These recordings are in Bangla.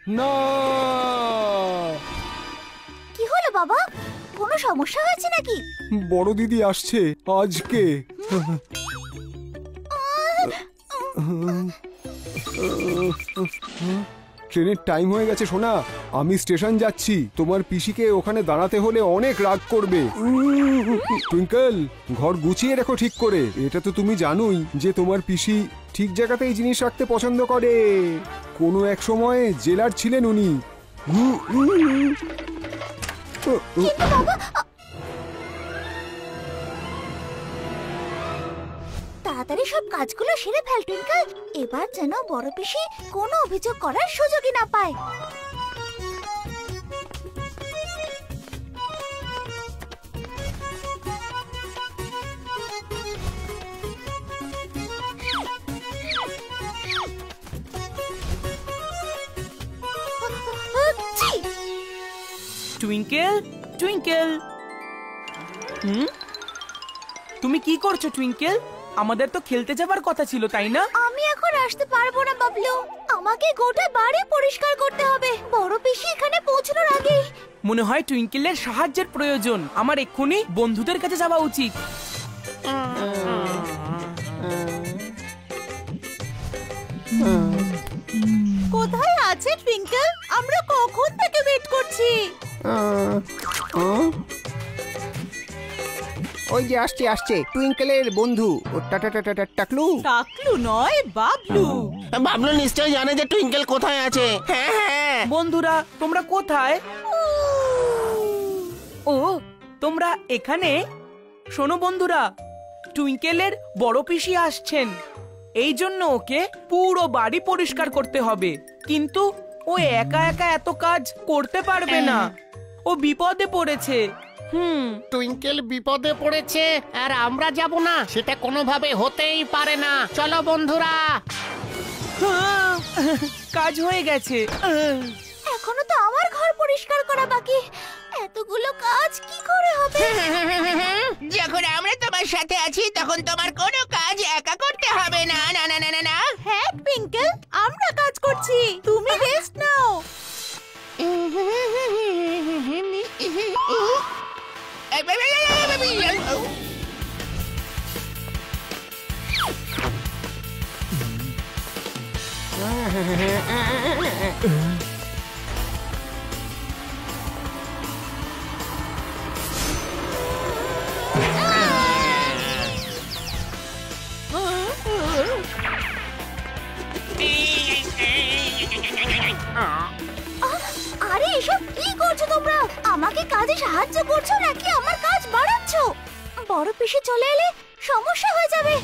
না। কি হলো বাবা, কোনো সমস্যা হয়েছে নাকি? বড় দিদি আসছে আজকে। ট্রেনের টাইম হয়ে গেছে সোনা, আমি স্টেশন যাচ্ছি। তোমার পিসিকে ওখানে দাঁড়াতে হলে অনেক রাগ করবে। টুইঙ্কেল, ঘর গুছিয়ে রেখো ঠিক করে। এটা তো তুমি জানোই যে তোমার পিসি ঠিক জায়গাতেই জিনিস রাখতে পছন্দ করে। কোনো এক সময়ে জেলার ছিলেন উনি। তাড়াতাড়ি সব কাজগুলো সেরে ফেল টুইঙ্কেল, এবার যেন বড় পিসি কোনো অভিযোগ করার সুযোগই না পায়। টুইঙ্কেল, টুইঙ্কেল, তুমি কি করছো টুইঙ্কেল? আমাদের তো খেলতে যাবার কথা ছিল, তাই না? আমি এখন আসতে পারবো না বাবলু, আমাকে গোটা বাড়ি পরিষ্কার করতে হবে। বড় পিসি এখানে পৌঁছানোর আগে। মনে হয় টুইঙ্কেলের সাহায্যের প্রয়োজন। আমার এক্ষুনি বন্ধুদের কাছে যাওয়া উচিত। কোথায় আছে টুইঙ্কেল? আমরা কখন থেকে ওয়েট করছি। ওই যে আসছে আসছে টুইঙ্কেলের বন্ধু টাকলু। টাকলু নয়, বাবলু। বাবলু নিশ্চয়ই জানে যে টুইঙ্কেল কোথায় আছে। হ্যাঁ হ্যাঁ। বন্ধুরা, তোমরা কোথায়? ও, তোমরা এখানে? শোনো বন্ধুরা, টুইঙ্কেলের বড় পিসি আসছেন, এই জন্য ওকে পুরো বাড়ি পরিষ্কার করতে হবে। কিন্তু ও একা একা এত কাজ করতে পারবে না, ও বিপদে পড়েছে। টুইঙ্কেল বিপদে পড়েছে আর আমরা যাব না, সেটা কোনোভাবে হতেই পারে না। চলো বন্ধুরা। কাজ হয়ে গেছে। এখনো তো আমার ঘর পরিষ্কার করা বাকি, এতগুলো কাজ কি করে হবে? যখন আমরা তোমার সাথে আছি তখন তোমার কোনো কাজ একা করতে হবে না। না না না না না। হ্যাঁ টুইঙ্কেল, আমরা কাজ করছি, তুমি রেস্ট নাও। আরে এসব কি করছো তোমরা? আমাকে কাজে সাহায্য করছো নাকি আমার কাজ বাড়াচ্ছো? বড় পিসি চলে এলে সমস্যা হয়ে যাবে।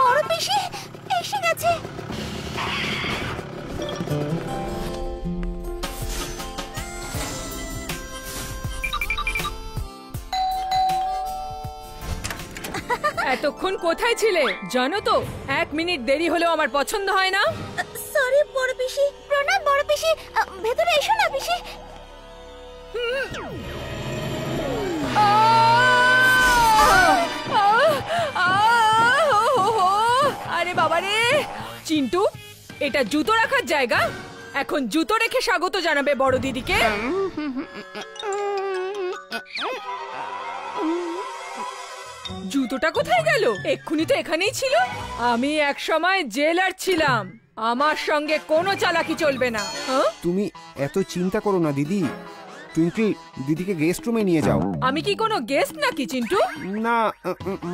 বড় পিসি এসে গেছে। এতক্ষণ কোথায় ছিলে জানো তো? 1 মিনিট দেরি হলেও আমার পছন্দ হয় না। সরি বড় পিসি। প্রণাম বড় পিসি, ভেতরে এসো না পিসি। আরে বাবারে চিন্টু, এটা জুতো রাখার জায়গা? এখন জুতো রেখে স্বাগত জানাবে বড় দিদিকে? জুতোটা কোথায় গেল? এক্ষুনি তো এখানেই ছিল। আমি এক সময় জেলার ছিলাম, আমার সঙ্গে কোনো চালাকি চলবে না। তুমি এত চিন্তা করো না দিদি, টুইঙ্কেল দিদিকে গেস্ট রুমে নিয়ে যাও। আমি কি কোনো গেস্ট নাকি চিন্টু? না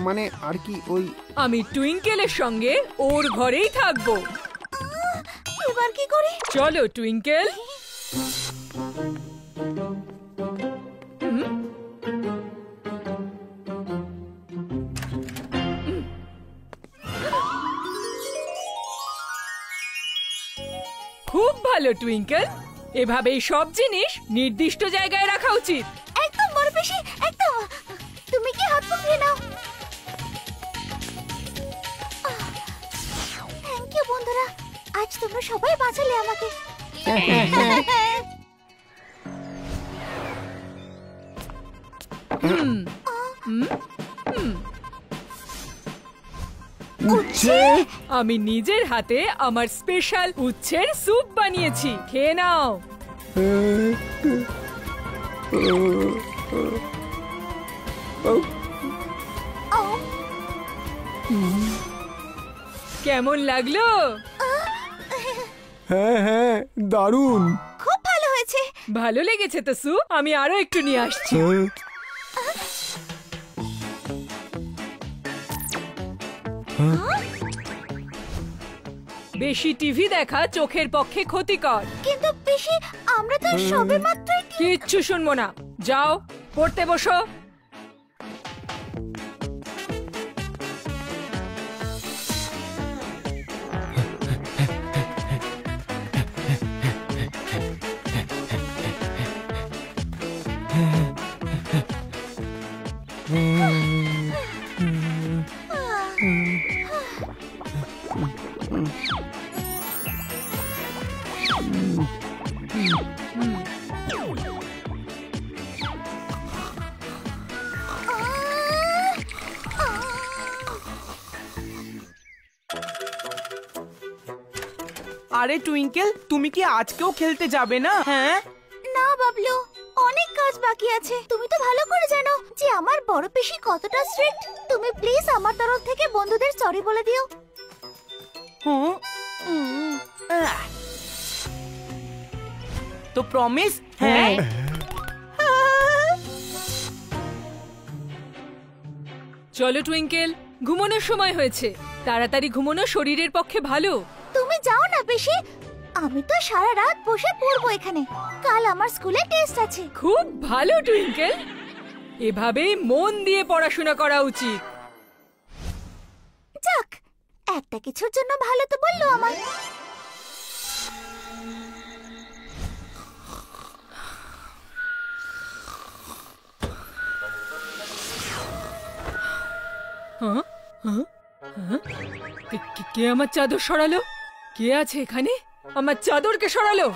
মানে আর কি, ওই আমি টুইঙ্কেলের সঙ্গে ওর ঘরেই থাকবো। এবার কি করি? চলো টুইঙ্কেল। খুব ভালো টুইঙ্কেল, এভাবেই সব জিনিস নির্দিষ্ট জায়গায় রাখা উচিত। একদম বড় পিসি, একদম। তুমি কি হাত মুখ ধুয়ে নাও। থ্যাংক ইউ বন্ধুরা, আজ তোমরা সবাই বাঁচালে আমাকে। উচ্ছে? আমি নিজের হাতে আমার স্পেশাল উচ্ছের স্যুপ বানিয়েছি, খেয়ে নাও। কেমন লাগলো? হ্যাঁ হ্যাঁ, দারুণ। খুব ভালো হয়েছে। ভালো লেগেছে তো স্যুপ? আমি আরো একটু নিয়ে আসছি। বেশি টিভি দেখা চোখের পক্ষে ক্ষতিকর। কিন্তু পিসি, আমরা তো সবেমাত্র কিচ্ছু শুনবো না, যাও পড়তে বসো। আরে টুইঙ্কেল, তুমি কি আজকেও খেলতে যাবে না? হ্যাঁ না বাবলু, অনেক কাজ বাকি আছে। তুমি তো ভালো করে জানো যে আমার বড় পিসি কতটা স্ট্রিক্ট। তুমি প্লিজ আমার তরফ থেকে বন্ধুদের সরি বলে দিও। তো প্রমিস? হ্যাঁ। চলো টুইঙ্কেল, ঘুমানোর সময় হয়েছে। তাড়াতাড়ি ঘুমানো শরীরের পক্ষে ভালো। তুমি যাও না পিসি, আমি তো সারা রাত বসে পড়বো এখানে। কাল আমার স্কুলে টেস্ট আছে। খুব ভালো টুইঙ্কেল, এভাবেই মন দিয়ে পড়াশোনা করা উচিত। যাক, একটা কিছুর জন্য ভালো তো বললো আমার। কে আমার চাদর সরালো? কে আছে এখানে? আমার চাদরকে সরালো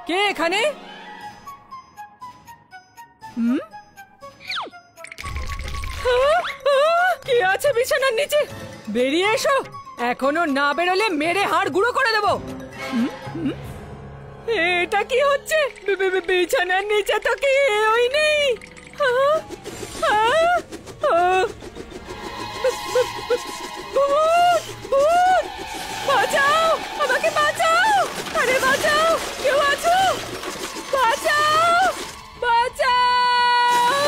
কে এখানে? কে আছে বিছানার নিচে? বেরিয়ে এসো, এখনো না বেরোলে মেরে হাড় গুঁড়ো করে দেবো। এটা কি হচ্ছে? বিছানার নিচে তো কেউই নেই। বাঁচাও, আমাকে বাঁচাও! আরে বাঁচাও, কেউ আছো? বাঁচাও, বাঁচাও!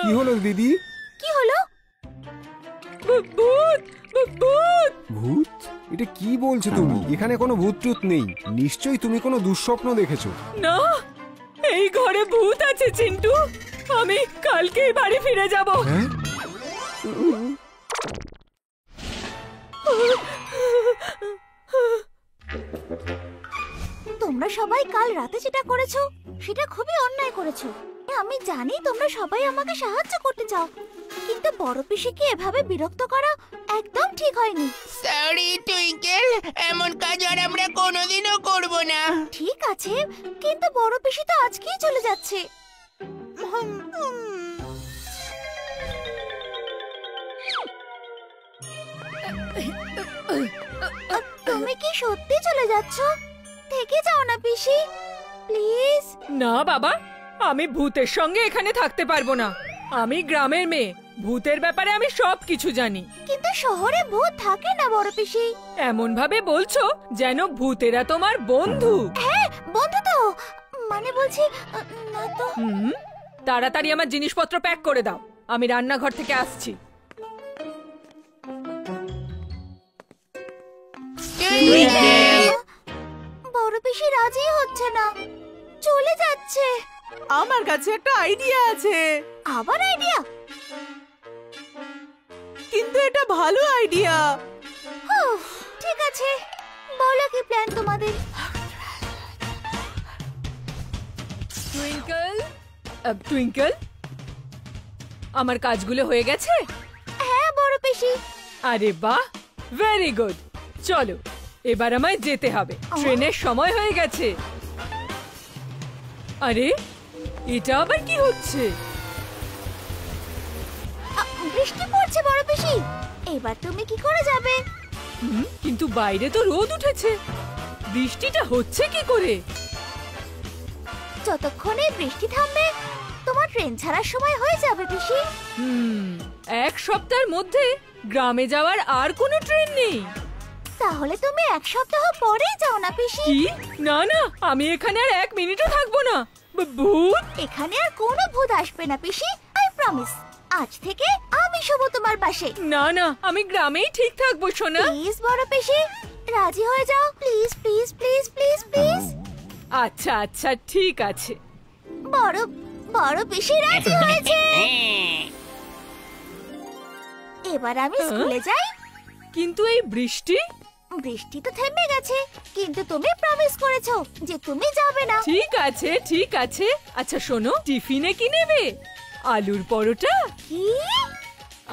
কি হলো দিদি? কি হলো? ভূত, ভূত! ভূত? এটা কি বলছো তুমি? এখানে কোনো ভূত টুত নেই। নিশ্চয়ই তুমি কোনো দুঃস্বপ্ন দেখেছো। না, এই ঘরে ভূত আছে চিন্টু। আমি কালকেই বাড়ি ফিরে যাব। হ্যাঁ? তোমরা সবাই কাল রাতে যেটা করেছো সেটা খুবই অন্যায় করেছো। আমি জানি তোমরা সবাই আমাকে সাহায্য করতে চাও, কিন্তু বড় পিসিকে এভাবে বিরক্ত করা একদম ঠিক হয়নি। সরি টুইঙ্কেল, এমন কাজ আর আমরা কোনোদিনও করব না। ঠিক আছে, কিন্তু বড় পিসি তো আজকেই চলে যাচ্ছে। তুমি কি সত্যি চলে যাচ্ছ? থেকে যাও না পিসি, প্লিজ। না বাবা, আমি ভূতের সঙ্গে এখানে থাকতে পারবো না। আমি গ্রামের মেয়ে, ভূতের ব্যাপারে আমি সবকিছু জানি। কিন্তু শহরে ভূত থাকে না বড় পিসি। এমন ভাবে বলছো যেন ভূতেরা তোমার বন্ধু। হ্যাঁ, বন্ধু তো, মানে বলছি না তো। তাড়াতাড়ি আমার জিনিসপত্র প্যাক করে দাও, আমি রান্নাঘর থেকে আসছি। বড় পিসি রাজি হচ্ছে না, চলে যাচ্ছে। আমার কাছে একটা আইডিয়া আছে। আবার আইডিয়া? কিন্তু এটা ভালো আইডিয়া। ঠিক আছে, বলো কি প্ল্যান তোমাদের? টুইঙ্কল, টুইঙ্কল, আমার কাজগুলো হয়ে গেছে? হ্যাঁ বড় পিসি। আরে বাহ, ভেরি গুড। চলো, এবার আমায় যেতে হবে, ট্রেনের সময় হয়ে গেছে। আরে এটা আবার কি হচ্ছে? বৃষ্টি পড়ছে বড় পিসি, এবার তুমি কি করে যাবে? কিন্তু বাইরে তো রোদ উঠেছে, বৃষ্টিটা হচ্ছে কি করে? যতক্ষণে বৃষ্টি থামবে তোমার ট্রেন ছাড়ার সময় হয়ে যাবে পিসি। এক সপ্তাহের মধ্যে গ্রামে যাওয়ার আর কোনো ট্রেন নেই? তাহলে তুমি এক সপ্তাহ পরেই যাও না পিসি। কি? না না, আমি এখানে আর 1 মিনিটও থাকবো না। ভূত? এখানে আর কোনো ভূত আসবে না পিসি, আই প্রমিস। আজ থেকে আমি শোবো তোমার পাশে। না না, আমি গ্রামেই ঠিক থাকবো সোনা। প্লিজ বড় পিসি, রাজি হয়ে যাও please please please please please. আচ্ছা আচ্ছা, ঠিক আছে। বড় বড় পিসি রাজি হয়েছে। এবার আমি স্কুলে যাই। কিন্তু এই বৃষ্টি? বৃষ্টি তো থেমে গেছে, কিন্তু তুমি প্রমিস করেছো যে তুমি যাবে না। ঠিক আছে ঠিক আছে। আচ্ছা শোনো, টিফিনে কি নেবে? আলুর পরোটা? কি?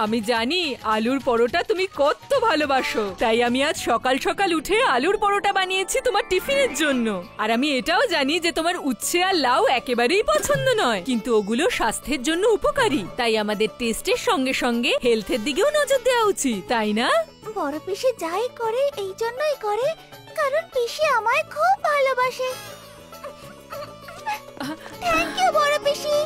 আমি জানি আলুর পরোটা তুমি কত ভালোবাসো, তাই আমি আজ সকাল সকাল উঠে আলুর পরোটা বানিয়েছি তোমার টিফিনের জন্য। আর আমি এটাও জানি যে তোমার উচ্ছে আর লাউ একেবারেই পছন্দ নয়, কিন্তু ওগুলো স্বাস্থ্যের জন্য উপকারী, তাই আমাদের টেস্টের সঙ্গে সঙ্গে হেলথের দিকেও নজর দেওয়া উচিত, তাই না? বড় পিসি যাই করে এই জন্যই করে কারণ পিসি আমায় খুব ভালোবাসে। থ্যাংক ইউ বড় পিসি।